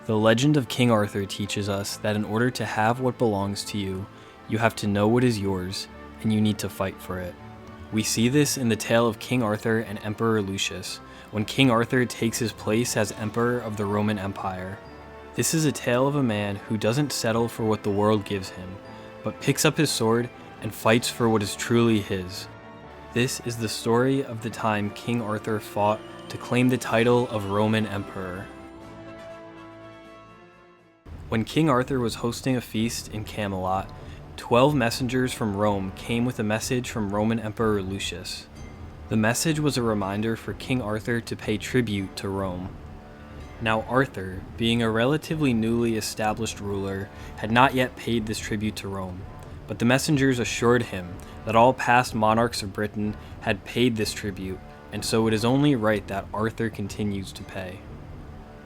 The legend of King Arthur teaches us that in order to have what belongs to you, you have to know what is yours, and you need to fight for it. We see this in the tale of King Arthur and Emperor Lucius, when King Arthur takes his place as Emperor of the Roman Empire. This is a tale of a man who doesn't settle for what the world gives him, but picks up his sword and fights for what is truly his. This is the story of the time King Arthur fought to claim the title of Roman Emperor. When King Arthur was hosting a feast in Camelot, 12 messengers from Rome came with a message from Roman Emperor Lucius. The message was a reminder for King Arthur to pay tribute to Rome. Now Arthur, being a relatively newly established ruler, had not yet paid this tribute to Rome, but the messengers assured him that all past monarchs of Britain had paid this tribute, and so it is only right that Arthur continues to pay.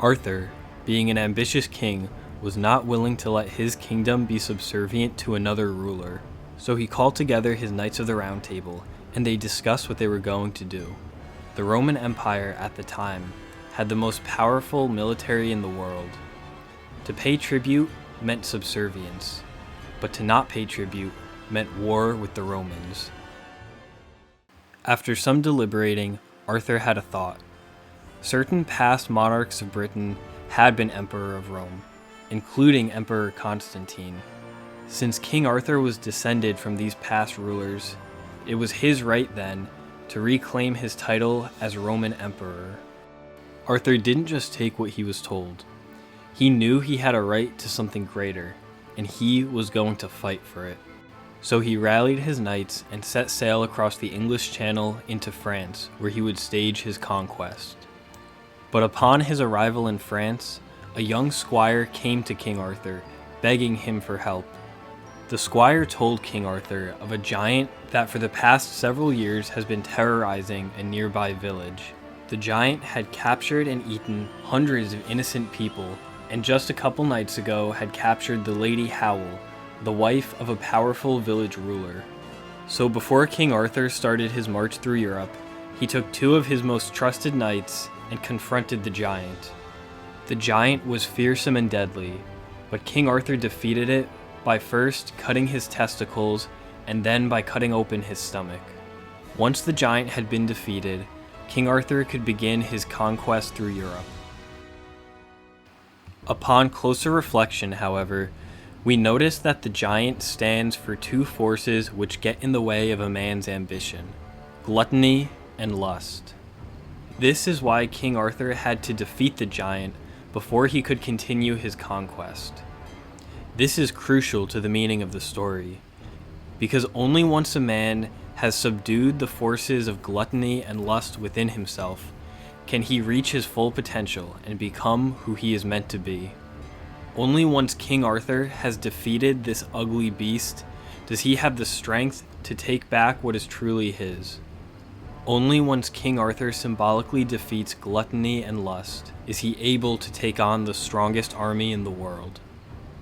Arthur, being an ambitious king, was not willing to let his kingdom be subservient to another ruler, so he called together his Knights of the Round Table, and they discussed what they were going to do. The Roman Empire at the time had the most powerful military in the world. To pay tribute meant subservience, but to not pay tribute meant war with the Romans. After some deliberating, Arthur had a thought. Certain past monarchs of Britain had been Emperor of Rome, including Emperor Constantine. Since King Arthur was descended from these past rulers, it was his right then to reclaim his title as Roman Emperor. Arthur didn't just take what he was told. He knew he had a right to something greater, and he was going to fight for it. So he rallied his knights and set sail across the English Channel into France, where he would stage his conquest. But upon his arrival in France, a young squire came to King Arthur, begging him for help. The squire told King Arthur of a giant that for the past several years has been terrorizing a nearby village. The giant had captured and eaten hundreds of innocent people, and just a couple nights ago had captured the Lady Howell, the wife of a powerful village ruler. So before King Arthur started his march through Europe, he took 2 of his most trusted knights and confronted the giant. The giant was fearsome and deadly, but King Arthur defeated it by first cutting his testicles and then by cutting open his stomach. Once the giant had been defeated, King Arthur could begin his conquest through Europe. Upon closer reflection, however, we notice that the giant stands for 2 forces which get in the way of a man's ambition: gluttony and lust. This is why King Arthur had to defeat the giant before he could continue his conquest. This is crucial to the meaning of the story, because only once a man has subdued the forces of gluttony and lust within himself can he reach his full potential and become who he is meant to be. Only once King Arthur has defeated this ugly beast does he have the strength to take back what is truly his. Only once King Arthur symbolically defeats gluttony and lust is he able to take on the strongest army in the world.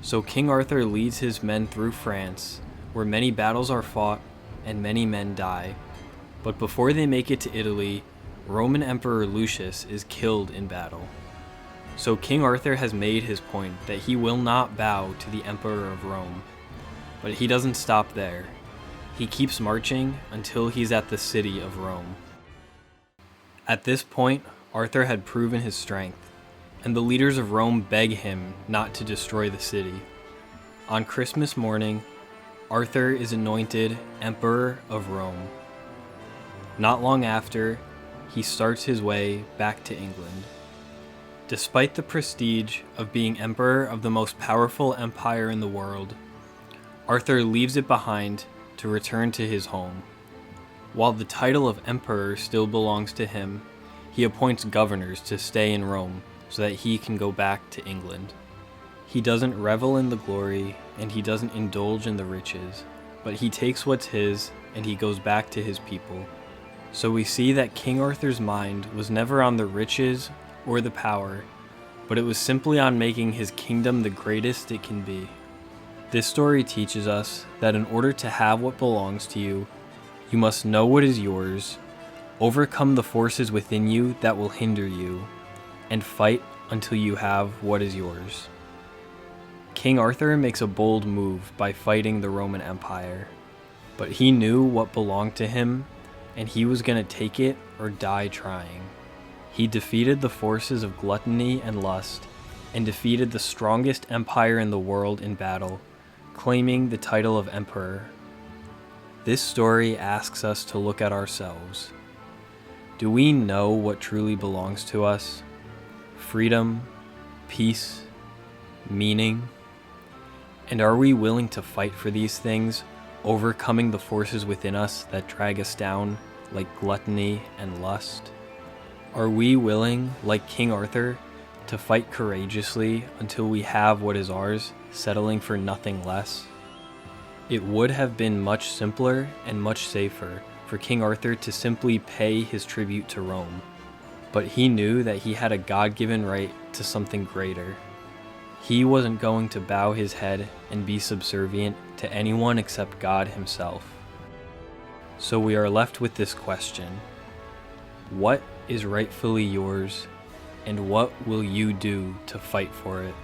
So King Arthur leads his men through France, where many battles are fought and many men die. But before they make it to Italy, Roman Emperor Lucius is killed in battle. So King Arthur has made his point that he will not bow to the Emperor of Rome. But he doesn't stop there. He keeps marching until he's at the city of Rome. At this point, Arthur had proven his strength, and the leaders of Rome beg him not to destroy the city. On Christmas morning, Arthur is anointed Emperor of Rome. Not long after, he starts his way back to England. Despite the prestige of being Emperor of the most powerful empire in the world, Arthur leaves it behind to return to his home. While the title of Emperor still belongs to him, he appoints governors to stay in Rome so that he can go back to England. He doesn't revel in the glory and he doesn't indulge in the riches, but he takes what's his and he goes back to his people. So we see that King Arthur's mind was never on the riches or the power, but it was simply on making his kingdom the greatest it can be. This story teaches us that in order to have what belongs to you, you must know what is yours, overcome the forces within you that will hinder you, and fight until you have what is yours. King Arthur makes a bold move by fighting the Roman Empire, but he knew what belonged to him, and he was going to take it or die trying. He defeated the forces of gluttony and lust, and defeated the strongest empire in the world in battle, claiming the title of emperor. This story asks us to look at ourselves. Do we know what truly belongs to us? Freedom, peace, meaning? And are we willing to fight for these things, overcoming the forces within us that drag us down, like gluttony and lust? Are we willing, like King Arthur, to fight courageously until we have what is ours, settling for nothing less? It would have been much simpler and much safer for King Arthur to simply pay his tribute to Rome, but he knew that he had a God-given right to something greater. He wasn't going to bow his head and be subservient to anyone except God himself. So we are left with this question: what is rightfully yours, and what will you do to fight for it?